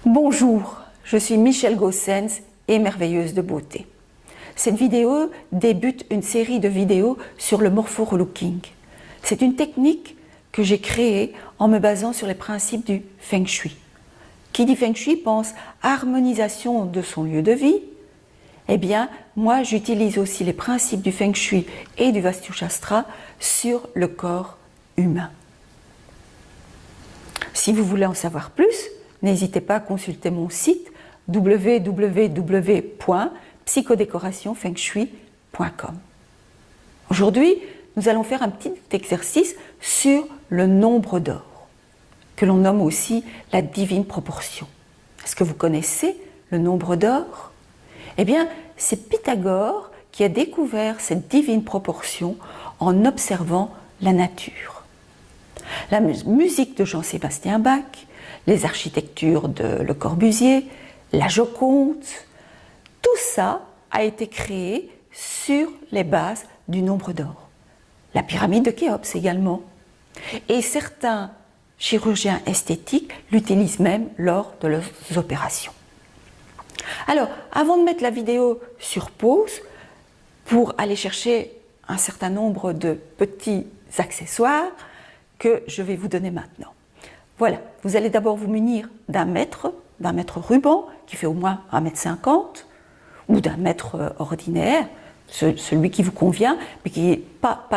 Bonjour, je suis Michèle Goossens, émerveilleuse de beauté. Cette vidéo débute une série de vidéos sur le morpho-relooking. C'est une technique que j'ai créée en me basant sur les principes du Feng Shui. Qui dit Feng Shui pense harmonisation de son lieu de vie. Eh bien, moi j'utilise aussi les principes du Feng Shui et du Vastu Shastra sur le corps humain. Si vous voulez en savoir plus, n'hésitez pas à consulter mon site www.psychodécorationfengshui.com. Aujourd'hui, nous allons faire un petit exercice sur le nombre d'or, que l'on nomme aussi la divine proportion. Est-ce que vous connaissez le nombre d'or? Eh bien, c'est Pythagore qui a découvert cette divine proportion en observant la nature. La musique de Jean-Sébastien Bach, les architectures de Le Corbusier, la Joconde, tout ça a été créé sur les bases du nombre d'or. La pyramide de Khéops également. Et certains chirurgiens esthétiques l'utilisent même lors de leurs opérations. Alors, avant de mettre la vidéo sur pause, pour aller chercher un certain nombre de petits accessoires que je vais vous donner maintenant. Voilà, vous allez d'abord vous munir d'un mètre ruban qui fait au moins 1,50 m ou d'un mètre ordinaire, celui qui vous convient, mais qui n'est pas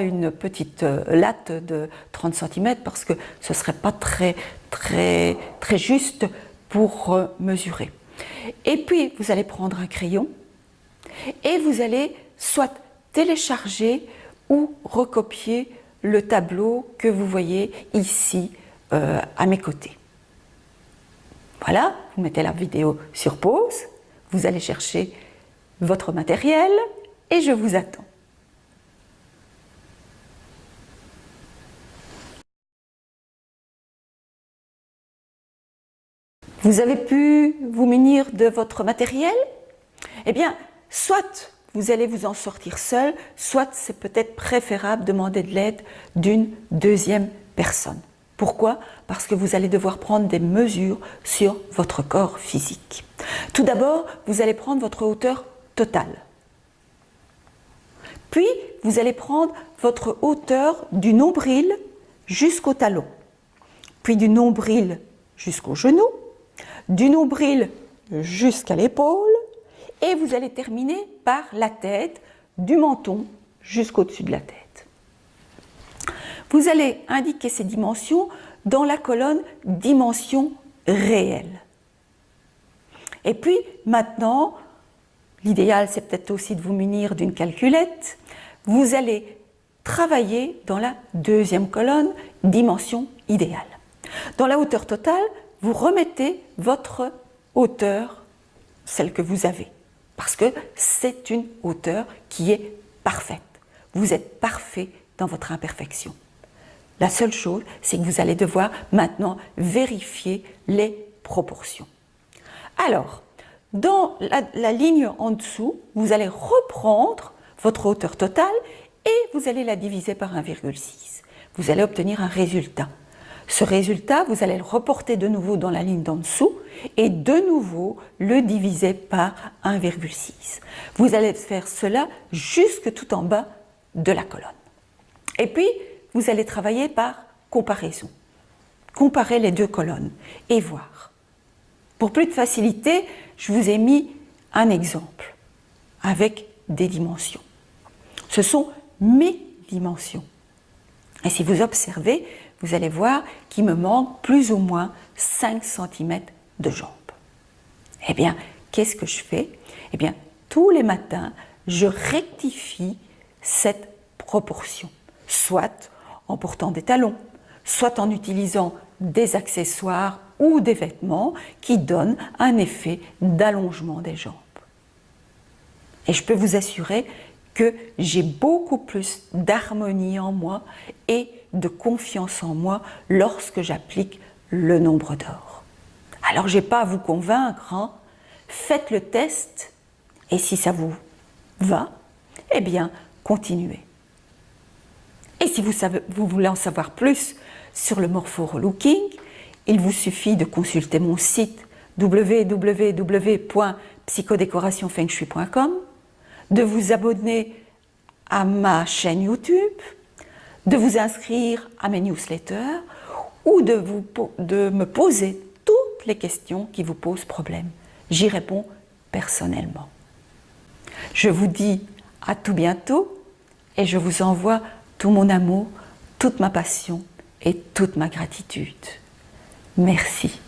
une petite latte de 30 cm parce que ce ne serait pas très juste pour mesurer. Et puis vous allez prendre un crayon et vous allez soit télécharger ou recopier le tableau que vous voyez ici à mes côtés. Voilà, vous mettez la vidéo sur pause, vous allez chercher votre matériel et je vous attends. Vous avez pu vous munir de votre matériel? Eh bien, soit vous allez vous en sortir seul, soit c'est peut-être préférable de demander de l'aide d'une deuxième personne. Pourquoi? Parce que vous allez devoir prendre des mesures sur votre corps physique. Tout d'abord, vous allez prendre votre hauteur totale. Puis, vous allez prendre votre hauteur du nombril jusqu'au talon. Puis du nombril jusqu'au genou, du nombril jusqu'à l'épaule, et vous allez terminer par la tête, du menton jusqu'au-dessus de la tête. Vous allez indiquer ces dimensions dans la colonne dimension réelle. Et puis maintenant, l'idéal c'est peut-être aussi de vous munir d'une calculette. Vous allez travailler dans la deuxième colonne dimension idéale. Dans la hauteur totale, vous remettez votre hauteur, celle que vous avez, parce que c'est une hauteur qui est parfaite. Vous êtes parfait dans votre imperfection. La seule chose, c'est que vous allez devoir maintenant vérifier les proportions. Alors, dans la ligne en dessous, vous allez reprendre votre hauteur totale et vous allez la diviser par 1,6. Vous allez obtenir un résultat. Ce résultat, vous allez le reporter de nouveau dans la ligne d'en dessous et de nouveau le diviser par 1,6. Vous allez faire cela jusque tout en bas de la colonne. Et puis, vous allez travailler par comparaison. Comparer les deux colonnes et voir. Pour plus de facilité, je vous ai mis un exemple avec des dimensions. Ce sont mes dimensions. Et si vous observez, vous allez voir qu'il me manque plus ou moins 5 cm de jambes. Eh bien, qu'est-ce que je fais? Eh bien, tous les matins, je rectifie cette proportion, soit en portant des talons, soit en utilisant des accessoires ou des vêtements qui donnent un effet d'allongement des jambes. Et je peux vous assurer que j'ai beaucoup plus d'harmonie en moi et de confiance en moi lorsque j'applique le nombre d'or. Alors, je n'ai pas à vous convaincre, hein. Faites le test et si ça vous va, eh bien, continuez. Et si vous voulez en savoir plus sur le morpho-relooking, il vous suffit de consulter mon site www.psychodécorationfengshui.com, de vous abonner à ma chaîne YouTube, de vous inscrire à mes newsletters ou de me poser toutes les questions qui vous posent problème. J'y réponds personnellement. Je vous dis à tout bientôt et je vous envoie tout mon amour, toute ma passion et toute ma gratitude. Merci.